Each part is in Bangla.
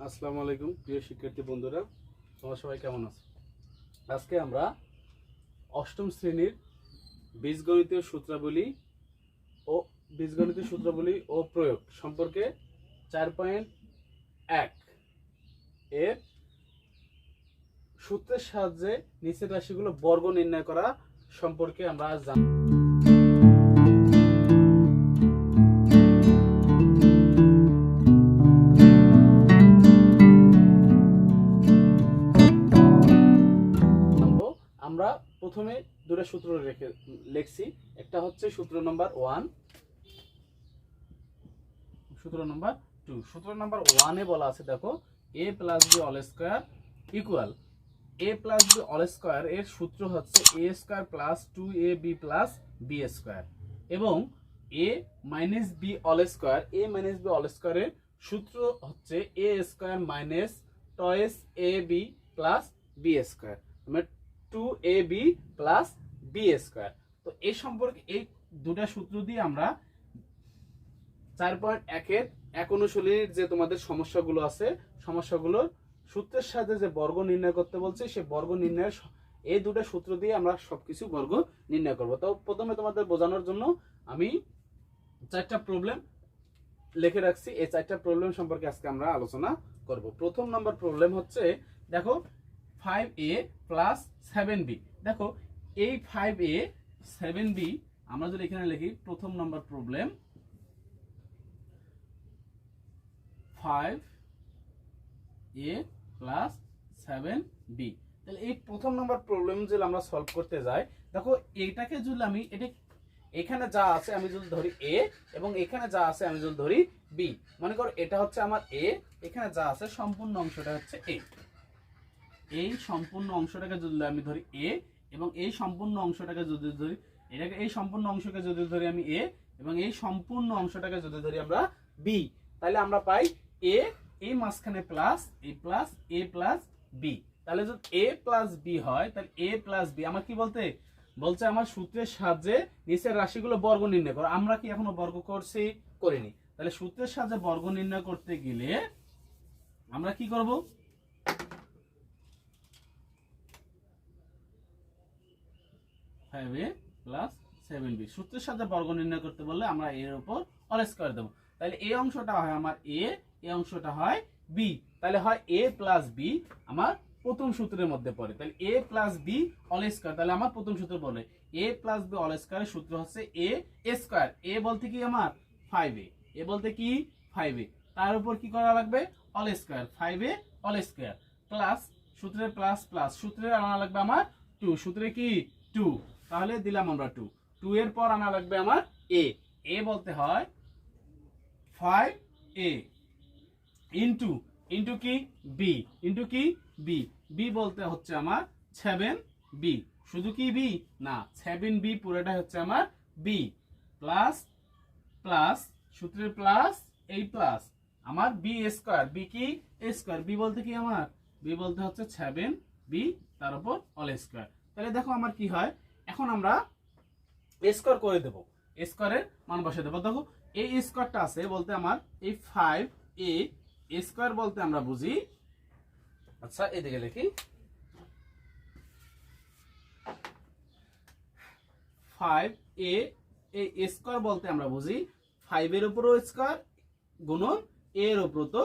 আসসালামু আলাইকুম প্রিয় শিক্ষার্থী বন্ধুরা, তোমরা সবাই কেমন আছো? আজকে আমরা অষ্টম শ্রেণীর বীজগণিতীয় সূত্রাবলী ও প্রয়োগ সম্পর্কে 4.1 এর সূত্রের সাহায্যে নিচের রাশিগুলো বর্গ নির্ণয় করা সম্পর্কে আমরা আজ জানব। আমরা প্রথমে দুটো সূত্র লিখছি। একটা হচ্ছে সূত্র নাম্বার 1, সূত্র নাম্বার 2। সূত্র নাম্বার 1 এ বলা আছে, দেখো a + b whole square equal a + b whole square এর সূত্র হচ্ছে a square + 2ab + b square, এবং a - b whole square whole স্কয়ারের সূত্র হচ্ছে a square - twice ab + b square, মানে 2ab + b স্কয়ার। তো এই সম্পর্কে এই দুটো সূত্র দিয়ে আমরা 4.1 এর 1 অনুশীলনীর যে তোমাদের সমস্যাগুলো আছে, সমস্যাগুলোর সূত্রের সাথে যে বর্গ নির্ণয় করতে বলছে, সেই বর্গ নির্ণয়ের এই দুটো সূত্র দিয়ে আমরা সবকিছু বর্গ নির্ণয় করব। তো প্রথমে তোমাদের বোঝানোর জন্য আমি 4টা প্রবলেম লিখে রাখছি। এই 4টা প্রবলেম সম্পর্কে আজকে আমরা আলোচনা করব। প্রথম নাম্বার প্রবলেম হচ্ছে, দেখো 5a + 7b। দেখো এই 5a 7b আমরা যদি এখানে লিখি, প্রথম নাম্বার প্রবলেম 5a + 7b। তাহলে এই প্রথম নাম্বার প্রবলেম যদি আমরা সলভ করতে যাই, দেখো এইটাকে যদি আমি এখানে যা আছে আমি যদি ধরি a, এবং এখানে যা আছে আমি যদি ধরি b, মনে করো এটা হচ্ছে আমার a, এখানে যা আছে সম্পূর্ণ অংশটা হচ্ছে a। এই সম্পূর্ণ অংশটাকে যদি আমি ধরি a, এবং এই সম্পূর্ণ অংশটাকে যদি ধরি এটাকে, এই সম্পূর্ণ অংশকে যদি ধরি আমি a, এবং এই সম্পূর্ণ অংশটাকে যদি ধরি আমরা b, তাহলে আমরা পাই a, এই মাঝখানে প্লাস a প্লাস b। তাহলে যদি a + b হয়, তাহলে a + b আমার কি বলছে আমার সূত্রের সাহায্যে নিচের রাশিগুলো বর্গ নির্ণয় করো। আমরা কি এখনো বর্গ করিনি। তাহলে সূত্রের সাহায্যে বর্গ নির্ণয় করতে গেলে আমরা কি করব? 5a + 7b সূত্রের সাথে বর্গ নির্ণয় করতে বললে আমরা এর উপর হোল স্কয়ার দেব। তাহলে এই অংশটা হয় আমার a, এই অংশটা হয় b, তাহলে হয় a + b আমার প্রথম সূত্রের মধ্যে পড়ে। তাহলে a + b হোল স্কয়ার, তাহলে আমার প্রথম সূত্র বলে a + b হোল স্কয়ারের সূত্র হচ্ছে a স্কয়ার। a বলতে কি আমার 5a, a বলতে কি 5a, তার উপর কি করা লাগবে? Whole square, 5a whole square plus সূত্রে প্লাস সূত্রে আনা লাগবে আমার 2, সূত্রে কি 2, তাহলে দিলাম আমরা 2 এর পর আনা লাগবে আমার a বলতে হয় 5a ইনটু কি b বলতে হচ্ছে আমার 7b, শুধু কি b না, 7b পুরোটা হচ্ছে আমার b প্লাস সূত্রে প্লাস এই প্লাস আমার b স্কয়ার, b কি স্কয়ার, b বলতে কি আমার b বলতে হচ্ছে 7b তার উপর হোল স্কয়ার। তাহলে দেখো আমার কি হয়, এখন আমরা স্কয়ার করে দেব, স্কয়ারের মান বসিয়ে দেব। দেখো এই স্কয়ারটা আছে বলতে আমার এই 5a স্কয়ার বলতে আমরা বুঝি, আচ্ছা এদিকে লিখি, 5a এই স্কয়ার বলতে আমরা বুঝি 5 এর উপরও স্কয়ার গুণন এর উপর তো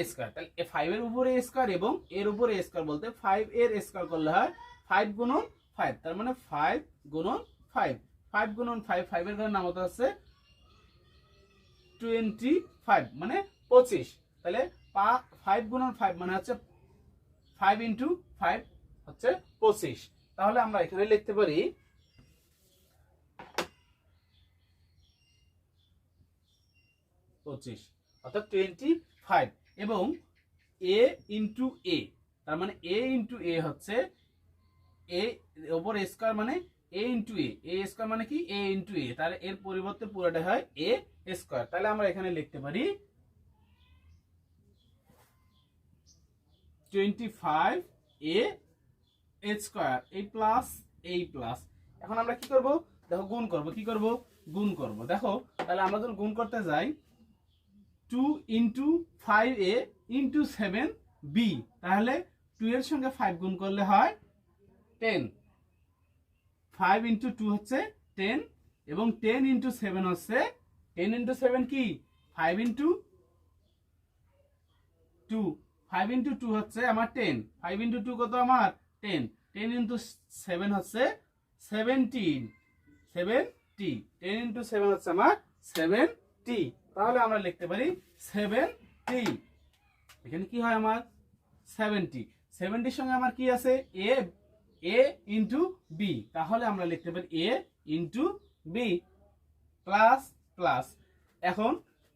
স্কয়ার। তাহলে 5 এর উপরে স্কয়ার এবং এর উপরে স্কয়ার বলতে 5 এর স্কয়ার করলে হয় 5 গুণন 5, তার মানে 5 গুণন 5 গুণন 5 এর নাম হচ্ছে 25, মানে 25। তাহলে 5 গুণন 5 মানে হচ্ছে 5 × 5 হচ্ছে 25। তাহলে আমরা এখানে লিখতে পারি 25 অর্থাৎ 25, এবং a × a, তার মানে a × a হচ্ছে a উপর স্কয়ার, মানে a × a স্কয়ার মানে কি a × a, তাহলে এর পরিবর্তে পুরোটা হয় a স্কয়ার। তাহলে আমরা এখানে লিখতে পারি 25a স্কয়ার, এই প্লাস এখন আমরা কি করব? দেখো গুণ করব, গুণ করব। দেখো তাহলে আমরা যখন গুণ করতে যাই 2 × 5a ইন্টু 7b, তাহলে 2 এর সঙ্গে 5 গুণ করলে হয় 10। 5 ইন্টু 2 হচ্ছে 10, এবং 10 ইন্টু 7 হচ্ছে 10 ইন্টু 7 কি 5 ইন্টু 2, 5 ইন্টু 2 হচ্ছে আমার 10, 5 ইন্টু 2 কত আমার 10, 10 ইন্টু 7 হচ্ছে 17, 70, 10 ইন্টু 7 হচ্ছে আমার 70, তাহলে আমরা লিখতে পারি 70। এখানে কি হয় আমার 70, 70 সঙ্গে আমার কি আছে a ইন্টু b, তাহলে আমরা লিখতে পারি a into b plus plus. এখন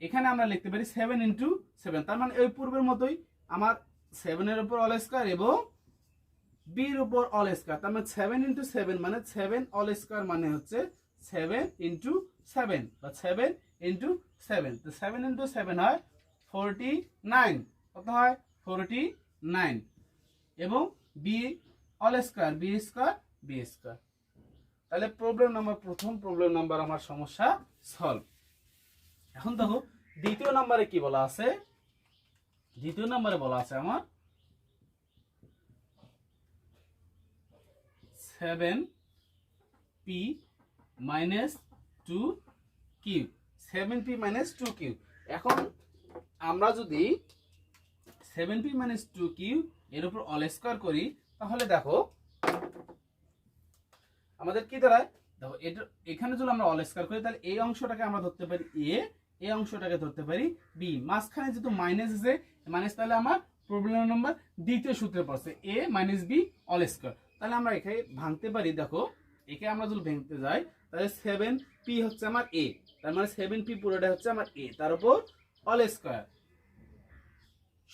এখানে আমরা লিখতে পারি 7 ইন্টু 7, তার মানে ওই পূর্বের মতোই আমার 7 এর উপর অল স্কয়ার এবং b এর উপর অল স্কয়ার, তার মানে 7 ইন্টু 7 মানে 7 অল স্কয়ার মানে হচ্ছে 7 ইন্টু 7 বা 7 ইন্টু 7, তো 7 ইন্টু 7 হয় 49, কত হয় 49, এবং b all square b square. তাহলে প্রথম প্রবলেম নাম্বার আমার সমস্যা সলভ। এখন দেখো দ্বিতীয় নম্বরে কি বলা আছে, দ্বিতীয় নম্বরে বলা আছে আমার 7p minus 2 cube, 7p minus 2 cube. এখন আমরা যদি 7p minus 2 কিউব এর উপর অল স্কয়ার করি, তাহলে দেখো আমাদের কি দাঁড়ায়, দেখো এটা এখানে যদি আমরা অল স্কয়ার করি তাহলে এই অংশটাকে আমরা ধরতে পারি a, এই অংশটাকে ধরতে পারি b, মাঝখানে যেহেতু মাইনাস আছে মাইনাস, তাহলে আমার প্রবলেম নাম্বার দ্বিতীয় সূত্রে পড়ছে a minus b all square. তাহলে আমরা এখানে ভাঙতে পারি, দেখো একে আমরা যদি ভাঙতে যাই তাহলে 7p হচ্ছে আমার a, তার মানে 7p পুরোটা হচ্ছে আমার a, তার উপর অল স্কয়ার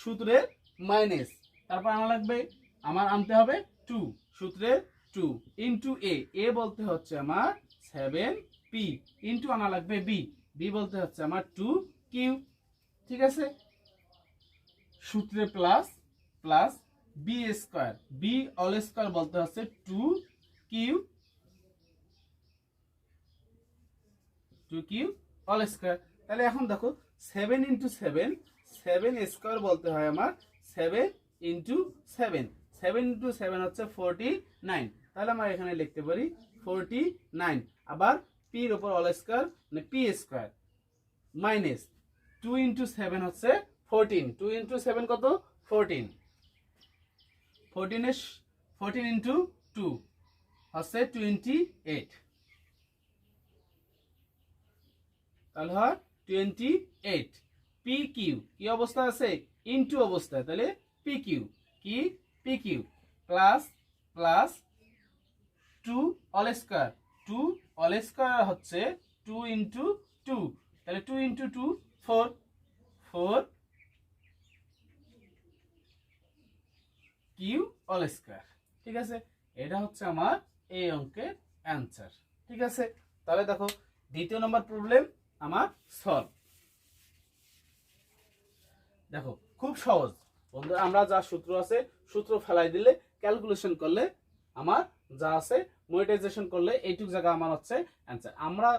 সূত্রের মাইনাস, তারপর আমার আনতে হবে 2, সূত্রের 2 ইন্টু a বলতে হচ্ছে আমার 7p, ইন্টু আনা লাগবে b বলতে হচ্ছে আমার 2q, ঠিক আছে, সূত্রে plus plus b square, b all square বলতে হচ্ছে 2q অল স্কয়ার। তাহলে এখন দেখো 7 ইন্টু 7, 7 স্কয়ার বলতে হয় আমার 7 ইন্টু 7, 7 ইন্টু 7 হচ্ছে 49, তাহলে আমরা এখানে লিখতে পারি 49, আবার p এর উপর অল স্কয়ার মানে p স্কয়ার মাইনাস 2 ইন্টু 7 হচ্ছে 14, 2 ইন্টু 7 কত 14, 14 ইন্টু 2 হচ্ছে 28, তাহলে হয় 28, পি কিউ কি অবস্থা আছে ইনটু অবস্থায়, তাহলে পি কিউ কি P Q plus plus 2 all square, 2 all square হচ্ছে 2 ইনটু 2, তাহলে 2 ইনটু 2 4, 4 কিউ অল স্কয়ার, ঠিক আছে, এটা হচ্ছে আমার এই অঙ্কের অ্যানসার, ঠিক আছে। তাহলে দেখো দ্বিতীয় নম্বর প্রবলেম আমার সলভ। দেখো খুব সহজ বন্ধুরা, আমরা যা সূত্র আছে সূত্র ফেলাই দিলে ক্যালকুলেশন করলে আমার যা আছে মনিটাইজেশন করলে এইটুক জায়গা আমার হচ্ছে অ্যানসার। আমরা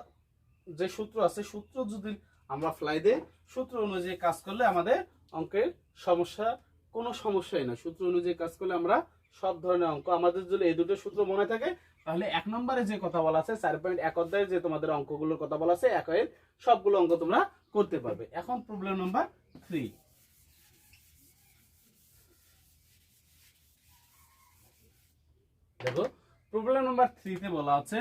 যে সূত্র আছে সূত্র যদি আমরা ফেলাই দেই, সূত্র অনুযায়ী কাজ করলে আমাদের অঙ্কের সমস্যা কোনো সমস্যাই না, সূত্র অনুযায়ী কাজ করলে আমরা সব ধরনের অঙ্ক, আমাদের যদি এই দুটো সূত্র মনে থাকে তাহলে 1 নম্বরে যে কথা বলা আছে 4.1 অধ্যায়ে যে তোমাদের অঙ্কগুলোর কথা বলা আছে একের সবগুলো অঙ্ক তোমরা করতে পারবে। এখন প্রবলেম নাম্বার 3, দেখো প্রবলেম নাম্বার 3 তে বলা আছে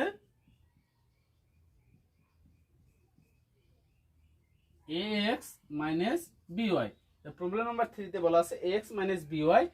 ax by, প্রবলেম নাম্বার 3 তে বলা আছে ax by,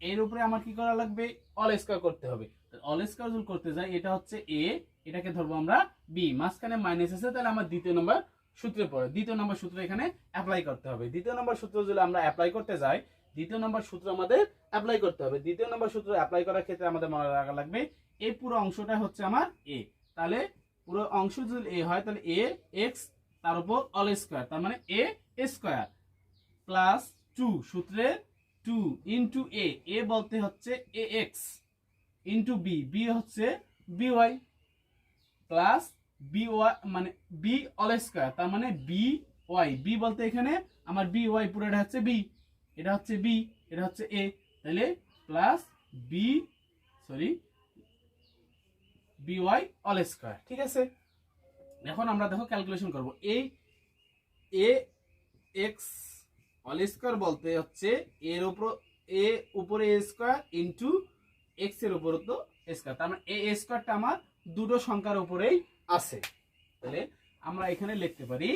এর উপরে আমার কি করা লাগবে অল স্কয়ার করতে হবে। অল স্কয়ার যদি করতে যাই এটা হচ্ছে a, এটাকে ধরবো আমরা b, মাঝখানে মাইনাস আছে, তাহলে আমার দ্বিতীয় নম্বর সূত্রে পড়ে দ্বিতীয় নম্বর সূত্র এখানে অ্যাপ্লাই করতে হবে। দ্বিতীয় নম্বর সূত্র যদি আমরা অ্যাপ্লাই করতে যাই, দ্বিতীয় নম্বর সূত্র আমাদের অ্যাপ্লাই করতে হবে। দ্বিতীয় নম্বর সূত্র অ্যাপ্লাই করার ক্ষেত্রে আমাদের মনে রাখা লাগবে এই পুরো অংশটা হচ্ছে আমার a, তাহলে পুরো অংশ যদি a হয় তাহলে a x তার উপর অল স্কয়ার, তার মানে a স্কয়ার প্লাস 2 সূত্রে 2 ইনটু a বলতে হচ্ছে ax ইনটু b হচ্ছে by প্লাস by মানে b অল স্কয়ার, তার মানে by, b বলতে এখানে আমার by পুরোটা হচ্ছে b, এটা হচ্ছে বি, এটা হচ্ছে এ, তাহলে plus B Y all square. ঠিক আছে, এখন আমরা দেখো ক্যালকুলেশন করব। এই এ এক্স অল স্কয়ার বলতে হচ্ছে এর উপর এ উপরে এ স্কয়ার ইনটু এক্স এর উপর তো স্কয়ার, তার মানে এ স্কয়ারটা আমার দুটো সংখ্যার উপরেই আছে। তাহলে আমরা এখানে লিখতে পারি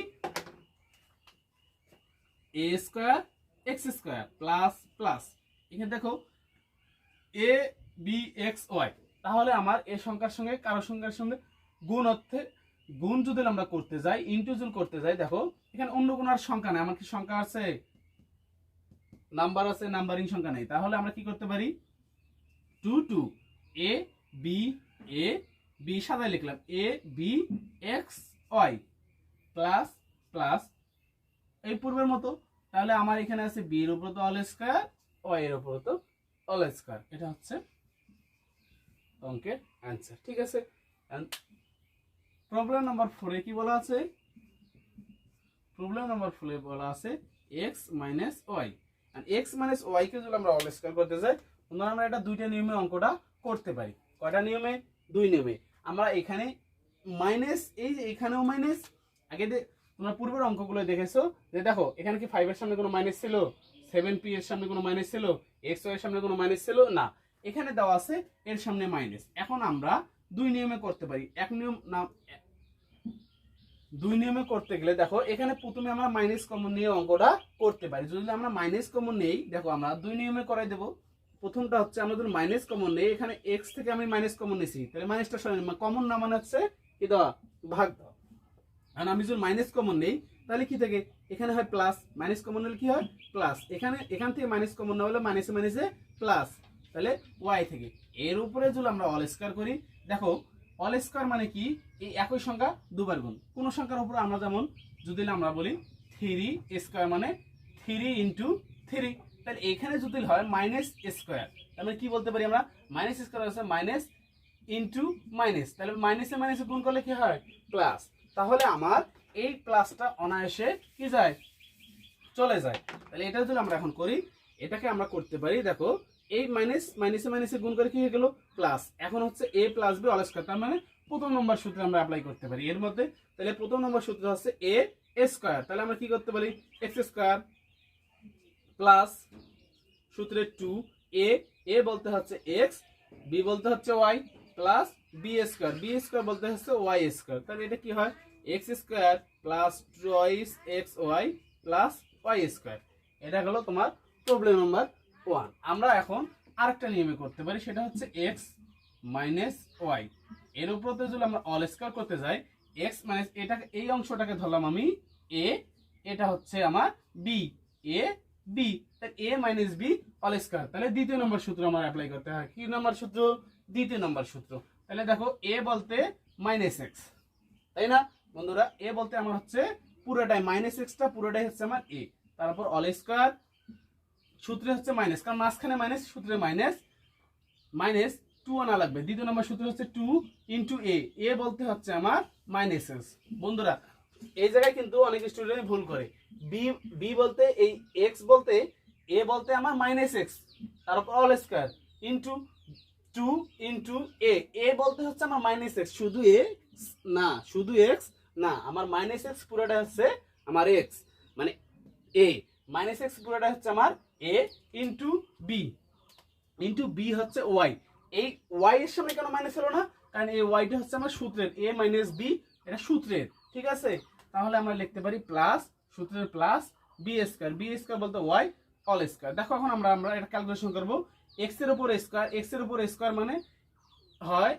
a square x square plus plus এখানে দেখো এ বি এক্স ওয়াই, তাহলে আমার এ সংখ্যার সঙ্গে কারো সংখ্যার সঙ্গে গুণ অর্থে গুণ যদি আমরা করতে যাই, ইনটু যদি করতে যাই, দেখো এখানে অন্য কোনো আর সংখ্যা নেই, আমার কি সংখ্যা আছে? নাম্বার আছে, নাম্বারিং সংখ্যা নেই। তাহলে আমরা কি করতে পারি? 2 2 এ বি সাজায় লিখলাম a b x y plus plus এই পূর্বের মতো। তাহলে আমার এখানে আছে বি এর উপর তো অল স্কয়ার, ওয়াই এর উপর তো অল স্কয়ার। এটা হচ্ছে অঙ্কের অ্যান্সার। ঠিক আছে, প্রবলেম নাম্বার 4 এ কি বলা আছে? প্রবলেম নাম্বার 4 এ বলা আছে x মাইনাস ওয়াই। আর x মাইনাস ওয়াই কে যদি আমরা অল স্কয়ার করতে যাই, বন্ধুরা আমরা এটা দুইটা নিয়মে অঙ্কটা করতে পারি। কয়টা নিয়মে? দুই নিয়মে। আমরা এখানে মাইনাস, এই যে এখানেও মাইনাস, আগে তোমরা পূর্বের অঙ্কগুলো দেখেছো যে দেখো এখানে কি 5 এর সামনে কোনো মাইনাস ছিল, 7p এর সামনে কোনো মাইনাস ছিল, xy এর সামনে কোনো মাইনাস ছিল না, এখানে দেওয়া আছে এর সামনে মাইনাস। এখন আমরা দুই নিয়মে করতে পারি। এক নিয়ম না, দুই নিয়মে করতে গেলে দেখো এখানে প্রথমে আমরা মাইনাস কমন নিয়ে অঙ্কটা করতে পারি। যদি আমরা মাইনাস কমন নেই, দেখো আমরা দুই নিয়মে করাই দেব। প্রথমটা হচ্ছে আমরা যদি মাইনাস কমন নেই, এখানে x থেকে আমি মাইনাস কমন নিছি, তাহলে মাইনাসটা কমন না মানে হচ্ছে কি দেওয়া, ভাগ দেওয়া। আর আমি যদি মাইনাস কমন নেই তাহলে কি থাকে, এখানে হয় প্লাস, মাইনাস কমন হলে কি হয় প্লাস, এখান থেকে মাইনাস কমন না হলে মাইনাসে মাইনাসে প্লাস, তাহলে ওয়াই থেকে। এর উপরে যদি আমরা অল স্কয়ার করি, দেখো অল স্কয়ার মানে কি, এই একই সংখ্যা দুবার গুণ। কোন সংখ্যার উপর আমরা যেমন যদি আমরা বলি 3 স্কয়ার মানে 3 ইনটু 3, তাহলে এখানে যদি হয় মাইনাস স্কয়ার, তাহলে কি বলতে পারি আমরা, মাইনাস স্কয়ার আছে মাইনাস ইনটু মাইনাস, তাহলে মাইনাসে মাইনাসে গুণ করলে কি হয় প্লাস। তাহলে আমার এই প্লাসটা অনায়াসে কি যায়, চলে যায়। তাহলে এটা যদি আমরা এখন করি, এটাকে আমরা করতে পারি, দেখো এই মাইনাস মাইনাসে মাইনাসে গুণ করে কি হয়ে গেল প্লাস। এখন হচ্ছে a plus B all square, তার মানে প্রথম নম্বর সূত্রে আমরা অ্যাপ্লাই করতে পারি এর মধ্যে। তাহলে প্রথম নম্বর সূত্র হচ্ছে a স্কয়ার, তাহলে আমরা কি করতে পারি, x স্কয়ার প্লাস সূত্রে 2 a বলতে হচ্ছে x, b বলতে হচ্ছে y প্লাস b স্কয়ার বলতে হচ্ছে y স্কয়ার, তাহলে এটা কি হয় x square plus twice xy plus y square. এটা হলো তোমার প্রবলেম নাম্বার 1। আমরা এখন আরেকটা নিয়মে করতে পারি, সেটা হচ্ছে x মাইনাস ওয়াই। এর উপরতে যদি আমরা অল স্কয়ার করতে যাই, x মাইনাস এটাকে, এই অংশটাকে ধরলাম আমি a, এটা হচ্ছে আমার b, a b, তাহলে a minus b all square. তাহলে দ্বিতীয় নম্বর সূত্র আমার অ্যাপ্লাই করতে হয়। কি নম্বর সূত্র? দ্বিতীয় নম্বর সূত্র। তাহলে দেখো a বলতে মাইনাস x, তাই না বন্ধুরা? a বলতে আমার হচ্ছে পুরোটাই মাইনাস এক্সটা, পুরোটাই হচ্ছে আমার a, তারপর অল স্কয়ার, সূত্রে হচ্ছে মাইনাস, কারণ মাঝখানে মাইনাস, সূত্রে মাইনাস, মাইনাস 2 আনা লাগবে। দ্বিতীয় নম্বর সূত্র হচ্ছে 2 ইনটু a বলতে হচ্ছে আমার মাইনাস x। বন্ধুরা এই জায়গায় কিন্তু অনেক স্টুডেন্ট ভুল করে, b বলতে এই x বলতে a বলতে আমার মাইনাস x, তারপর all square into 2 into a বলতে হচ্ছে আমার মাইনাস x, শুধু x না, আমার মাইনাস x পুরোটা হচ্ছে আমার x, মানে a মাইনাস x পুরোটা হচ্ছে আমার a ইনটু b হচ্ছে y। এই y এর সামনে কেন মাইনাস হলো না, কারণ এই yটা হচ্ছে আমার সূত্রের a মাইনাস b, এটা সূত্রের। ঠিক আছে, তাহলে আমরা লিখতে পারি প্লাস সূত্রের প্লাস b স্কয়ার বলতে y অল স্কয়ার। দেখো এখন আমরা এটা ক্যালকুলেশন করব, x এর উপর স্কয়ার মানে হয়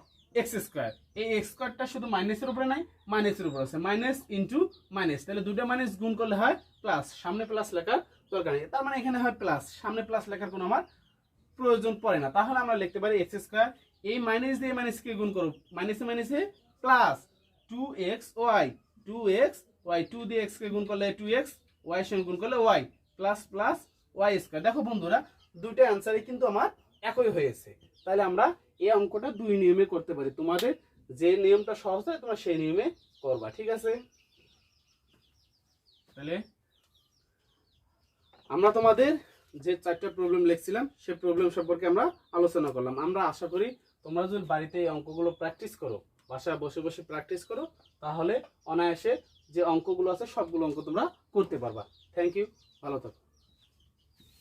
x স্কয়ার, এই x স্কয়ারটা শুধু মাইনাসের উপরে নাই, মাইনাসের উপর আছে, মাইনাস ইনটু মাইনাস, তাহলে দুটো মাইনাস গুণ করলে হয় প্লাস, সামনে প্লাস লেখার দরকার নেই, তার মানে এখানে হয় প্লাস, সামনে প্লাস লেখার কোনো আমার প্রয়োজন পড়ে না। তাহলে আমরা লিখতে পারি x স্কয়ার, এই মাইনাস দিয়ে মাইনাস কে গুণ করব, মাইনাসে মাইনাসে প্লাস 2xy 2 দিয়ে x কে গুণ করলে 2x, y এর সঙ্গে গুণ করলে y plus plus y square. দেখো বন্ধুরা দুইটা অ্যানসারই কিন্তু আমার একই হয়েছে। তাহলে আমরা এই অঙ্কটা দুই নিয়মে করতে পারি, তোমাদের যে নিয়মটা সহজ হয় তোমরা সেই নিয়মে করবা। ঠিক আছে, তাহলে আমরা তোমাদের যে 4টা প্রবলেম লিখছিলাম সেই প্রবলেম সম্পর্কে আমরা আলোচনা করলাম। আমরা আশা করি তোমরা যদি বাড়িতে এই অঙ্কগুলো প্র্যাকটিস করো, বাসায় বসে বসে প্র্যাকটিস করো, তাহলে অনায়াসে যে অঙ্কগুলো আছে সবগুলো অঙ্ক তোমরা করতে পারবা। থ্যাংক ইউ, ভালো থাকো।